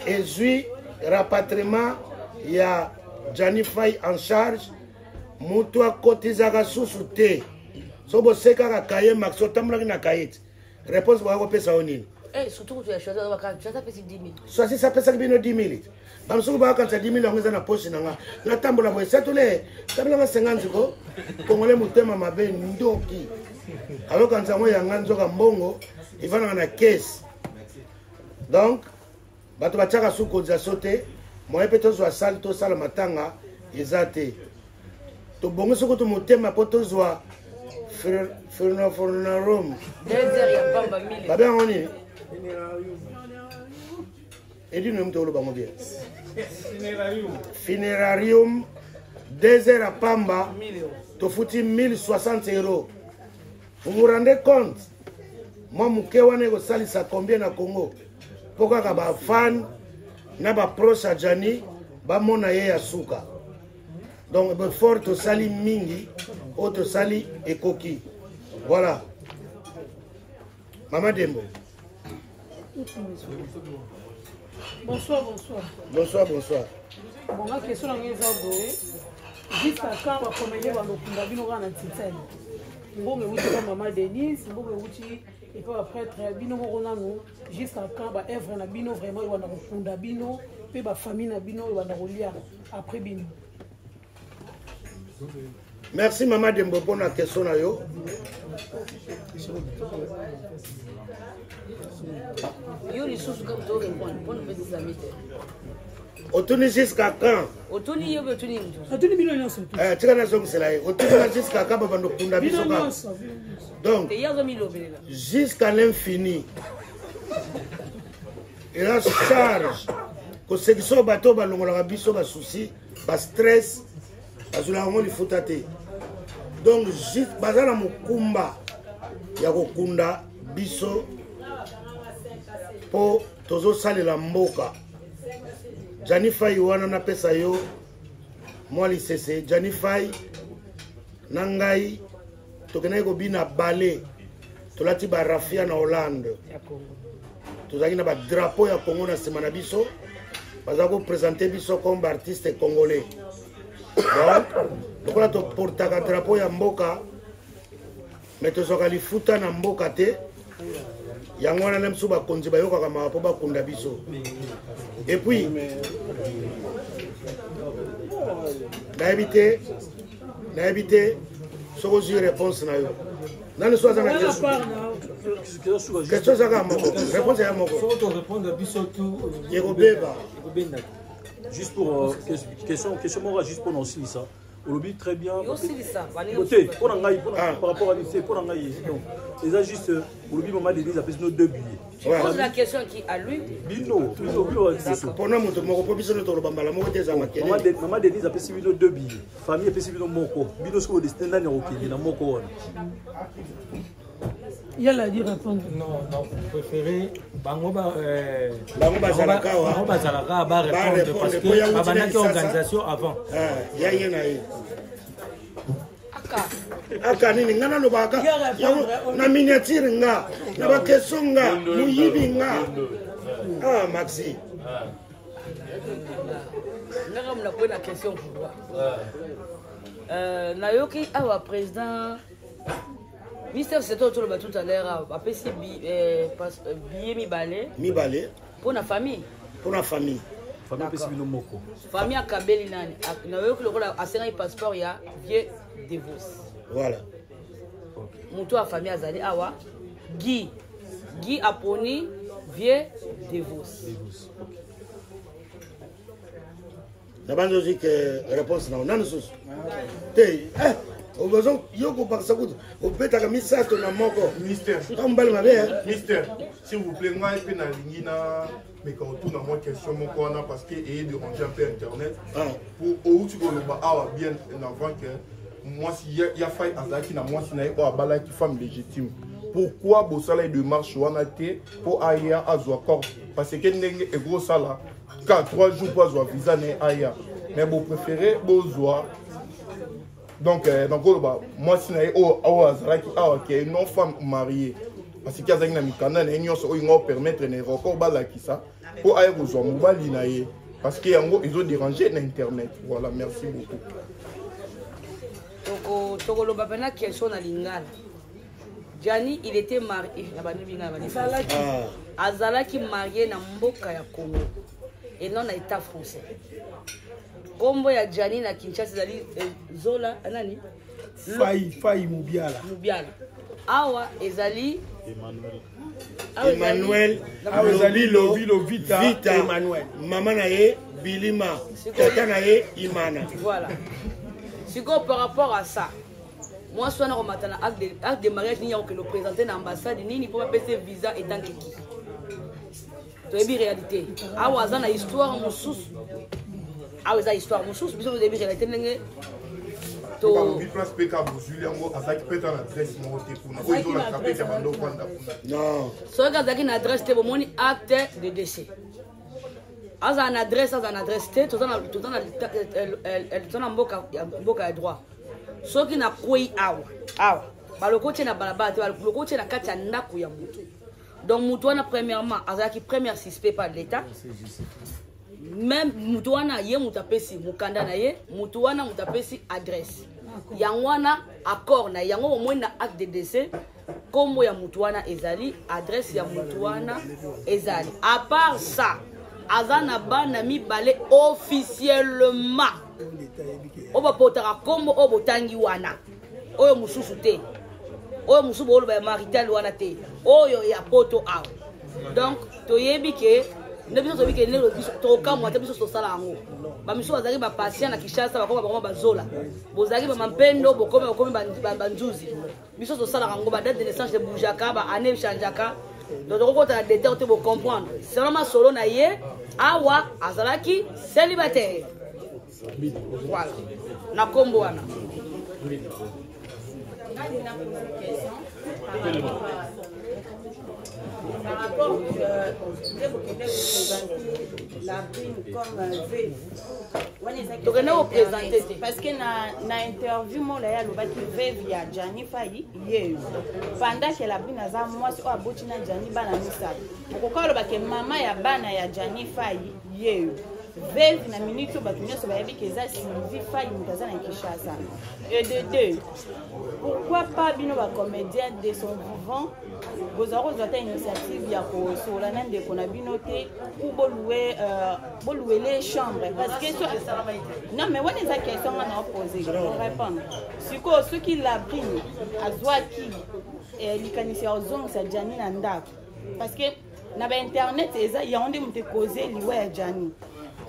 ezui rapatriement ya Jani Fay en charge mutu akotizaka susu te sobo seka kaye maxo tamulaki na kayeti réponse ba ko pesa onini surtout que tu as choisi tu as payé 10 000. Soit ça pesa bino 10 000. Bamsuku ba kanza 10 000 ngeza na poche nanga na tambola boy setule tabela 50 ko Congolais mutema mabe ndoki alors kanza mo yanga nzoka mbongo ivana na caisse. Donc bato batiaka su cotisation te moye mpe tozwa sale tosala matanga eza te tobongi soki tomotema mpo tozwa fornarum babengango nini Et dis nous bien. Funérarium 2 heures à Pamba. Tu foutis 1060 €. Vous vous rendez compte? Moi, Moukewane go sali ça combien na Congo? Pourquoi ka ba fan na ba proche à Jani ba mona ye ya suka. Donc be fort to sali mingi, autre sali ekoki. Voilà. Maman Dembo. Bonsoir, bonsoir. Bonsoir, bonsoir. Bon, la question est jusqu'à quand on va commencer à nous faire un titre. Bon, mais vous êtes maman Denise, bon, mais vous et puis après très bino nous jusqu'à quand ba œuvre na bino vraiment il va na funda bino pe ba famille na bino il va na relia après bino. Merci maman Dembo pour la question na yo. Yo les choses comme toi répondre pour nous faire des amis. Otuni jusqu'à quand? Otuni yo otuni. Otuni bino nyonso. Tu kana zong c'est là. Otuni jusqu'à quand ba ndo funda biso ka. Donc jusqu'à l'infini. Il a charge que ce qui sont bateau ba longola biso ba souci, ba stress, ba zula ngo li futate. Donc juste bazala mukumba ya kokunda biso po tozo salela mboka. Jani Fai wana na pesa yo moi lisese Jani Fai nangai tokena ko bina balé tolati ba rafia na Hollande tozaki na ba drapeau ya Congo na semana biso baza ko présenter biso comme artiste congolais. Donc to portaka drapeau ya mboka mais tozoka lifuta na mboka te yango wana nemsu bakonzi bayokaka mapo bakunda biso. Et puis naebite soko zui réponse na yo nani so azana question zaka moko réponse ya moko faut répondre biso tout yekobeba juste pour question mora juste pour nous aussi ça. On le dit très bien. Côté, par rapport à l'IC, pour l'engager. Donc, c'est juste, on le dit, maman Denise a fait nos 2 billets. Tu poses la question qui à lui? Bino. Maman Denise a fait nos 2 billets. Famille a fait nos moko. Bino sur le destin d'un Euroki, na moko. Il y a la dire répondre. Non, vous préférez Bangoba Zalaka répondre parce que Babanaki organisation avant. Aka nini ngana no baka na miniature nga na ba question nga muyibi nga Maxi nga mna pose la question pour toi nayoki awa président Mister c'est tout à l'heure après si billet mi-balé pour la famille famille pesi bino moko famille a kabeli nani nayoki lokola asenga passeport ya vieux divorce voilà mutu a famille azali awa Guy aponi vieux divorce na bando zik réponse na nani sus te au besoin yoko par ça au betaka misato na moko ministère tombale mabe ministère s'il vous plaît moi pe na lingina mais quand on a moins question mon corps parce que et de ranger un peu internet pour où tu veux awa bien avant que moi si y a faille azaki na moi si na o abala qui femme légitime pourquoi bosala de marche wana te pour aya azwa corps parce que ndenge e gros sala 3 jours pour azwa visa na aya mais vous préférez bozwa donc moi si na o azalaki awa qui est non femme mariée parce que azaki na mikanda na nyonso o ngo permettre na record balaki ça pour aya kozwa mobali na ye parce que yango ils ont dérangé na internet voilà merci beaucoup. Toko loba pena question na lingala. Jani il était marié azalaki marié na mboka ya Congo et non na état français. Kombo ya Jani na Kinshasa zali Zola nani? Fai Mubiala. Awa ezali Emmanuel Bilo Vita Emmanuel maman na ye Bilima tata na ye Imana. Voilà. Par rapport à ça, moi je suis en acte de mariage ni que le présenter dans l'ambassade ni pour passer visa et tant que qui. toyebi réalité awa aza na histoire mosusu awa eza histoire mosusu biso toyebi réalité ndenge soki azalaki na adresse te bomoni acte de décès aza na adresse te toza na mboka ya droit soki nakwei awa baloko tie na balabala te baloko tie na kati ya ndako ya motu donc motu wana premièrement azalaki première suspect par l'état même motu wana ye motu apesi mokanda na ye motu wana motu apesi adresse yango wana accord na yango omoi na acte de décès kombo ya motu wana ezali adresse ya motu wana ezali à part ça aza na bana mibale officiellement oyo bapotaka kombo oyo botangi wana oyo mosusu te oyo mosusu booloba ya marital wana te oyo ya poto awa donc toyebi ke nde biso toyebi ke ndenge biso tokamwa te biso tosala yango bamisusu bazalaki bapatient na Kinshasa bakoma bakoma bazola bozalaki bamampendo bokomi banzuzi biso tosalaka yango badate de naissance ebougeaka baannée echangeaka donc tokokota na détail te bocomprendre selama solo na ye awa azalaki célibataire voilà na kombo wana par rapport la prime comme parce que na interview mola ya lobaki veuve ya Jani Fayi ye pendant que la prime aza mwasi o aboti na Jani bana misala okoka lobaki mama ya bana ya Jani Fayi ye veuve na minute bato nyonso bayebi ke eza Sylvie Fayi moto aza na Kinshasa et de deux pourquoi pas bino ba comédien de son vivant vous aurez une initiative ya ko sola na ndeko na bino te ou bolouer les chambres parce que non mais what is la question on a posé pour répondre ce qui l'a pris azwaki likanisi ya ozong sa Jani na ndako parce que na ba internet eza ya onde mute causer liwa ya Jani.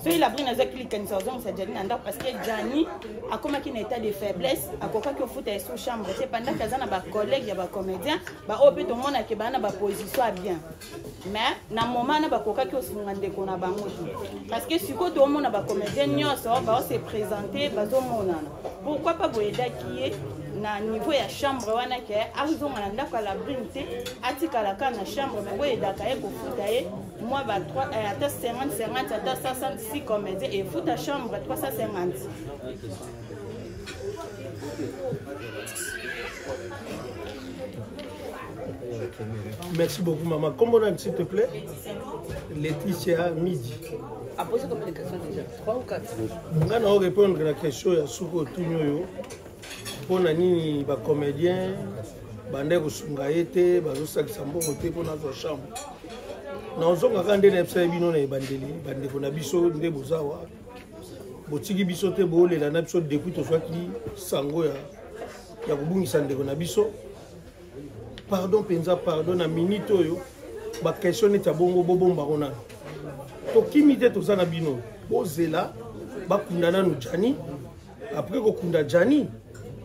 So il a pris dans qui les ça Jani nanda parce que Jani a comme qui état de faiblesse a quoi que foot sous chambre c'est pendant que ça na ba collègue ya ba comédien ba opé tout monde ke bana ba position bien mais na moment na ba koka ki osungande ko na bango parce que siko tout monde na ba comédien nyonso ba se présenter ba zo monana pourquoi pas boyeda qui na niveau ya chambre wana ke azonga na ndako la brinte atika la kana chambre mais boyeda ka e ko futa e moi ba 3 ata 50 ata 66 comédiens et futa chambre 350. Merci beaucoup maman. Comment on a s'il te plaît? Laetitia Midi. A posé combien de questions déjà? 3 ou 4? On va répondre à la question ya Suko Tunyoyo. Pour nani ba comédien bande kosunga ete bazosakisa mbongo te mpona azwa chambre na ozongaka nde na yebisa bino na ebandeli bandeko na biso nde bozawa botiki biso te boolela na biso depuis tozwaki sango ya kobungisa ndeko na biso pardon mpenza pardon na minute oyo baquestion neti ya bongo bobombako nano tokimi te toza na bino bozela bakunda nano Jani après kokunda Jani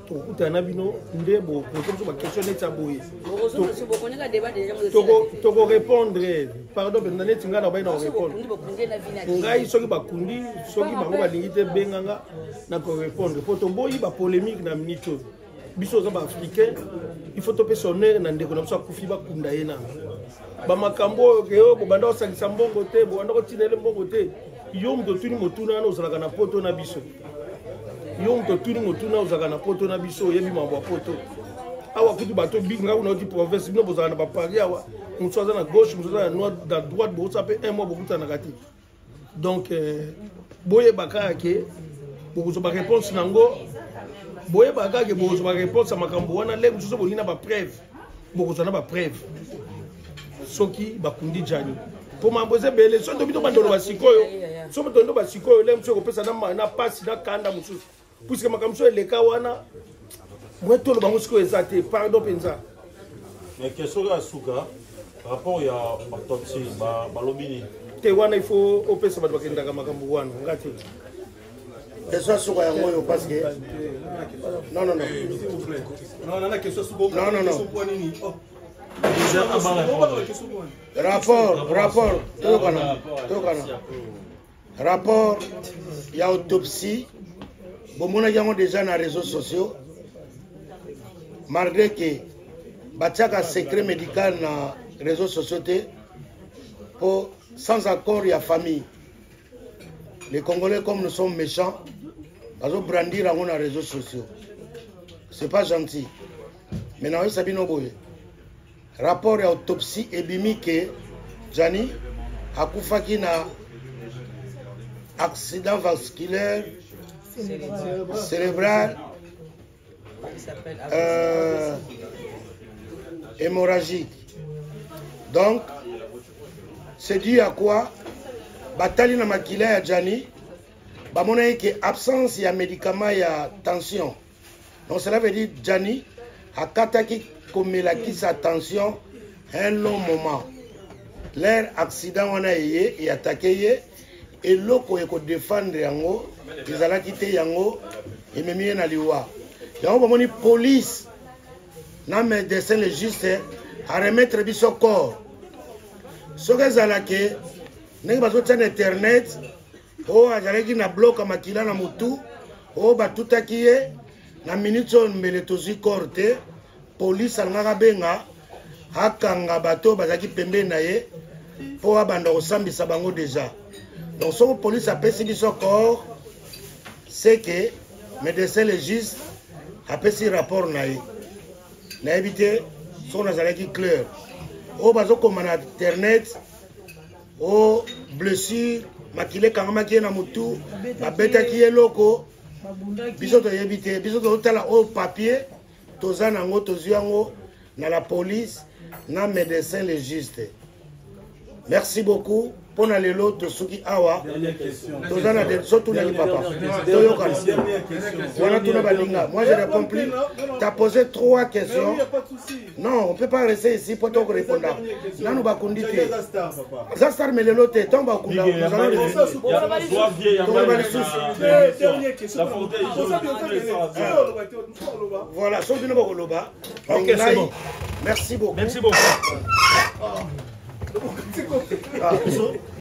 tokutana bino nde bokotoso baquestion neti ya boye toko répondre pardon mpenza neti ngai na bai na korépondre ngai soki bakundi soki bango balingi te benganga na korépondre po toboyi bapolémique na minute oyo biso oza baafricain il faut topesa honneur na ndeko na biso akufi bakunda ye nanga bamakambo oyo ke oyo bobanda kosangisa mbongo te bobanda kotinele mbongo te yo moto otuni motuna wana ozalaka na poto na biso yo moto otuni motuna ozalaka na poto na biso oyebi mambo ya poto awa kutu bato binga kuna oti province bino bozalaka na bapari awa mosu aza na gauche mosu aza na droite bokosa mpe un mois bokutanaka te donc boyebaka kaka ke bokozwa baréponse nango boyebaka ke bokozwa baréponse ya makambo wana le mosusu bolingi na bapreuve bokozwa na bapreuve soki bakundi Jani po mambo ezebele so tobito bandolo basikoyo so motondo basikoyo le mosusu ekopesa na pasi na kanda mosusu puisque makambo so eleka wana mwetolo bango sikoyo eza te pardon mpenza mais question ya suka rapport ya batopsi balobini te wana il faut opesa bato bakendaka makambo wana nga te question suka yango oyo parce que non Rapport, il y a autopsie. Bon, on a déjà dans les réseaux sociaux. Malgré que Batiaka secret médical dans les réseaux sociaux, pour, sans accord, il y a famille. Les Congolais, comme nous sommes méchants, ils vont brandir dans les réseaux sociaux. C'est pas gentil. Mais non, ça vient au rapport et autopsie et bimike Jani a koufaki na accident vasculaire cérébral hémorragique. Donc c'est dû à quoi? Batali na makila ya Jani bamona que absence ya médicament ya tension. Donc cela veut dire Jani a kataki comme la qui sa tension un long moment. Leur accident on a et attaqué et l'autre est défendre yango, ils allaient quitter yango et me mis na liwa. Yango bomoni police na médecin légiste à remettre biso corps. Ce que zala ke n'est pas sur internet oh azalaki na bloc makila na mutu oh batutaki ye na minute on meletozi corte. Police alingaka benga akanga bato bazaki pembe na ye po abanda kosambisa bango déjà. Donc soko police apesi biso corps c'est que médecin légiste apesi rapport na ye na éviter son azalaki clair o bazokoma na internet o blessure makile kangamaki na mutu babetaki ye loko biso toyebi te biso totala o papier toza nango tozwi yango na la police na médecin légiste. Merci beaucoup pour na lelo tosuki awa toza na surtout na papa toyokana voilà tout na balinga. Moi je réponds plus. Tu as posé 3 questions. Non, on peut pas rester ici pour te répondre. Là nous ba kundi te Zastar mais lelo te tomba kunda voilà so bino bakoloba. OK, c'est bon. Merci beaucoup. Merci beaucoup.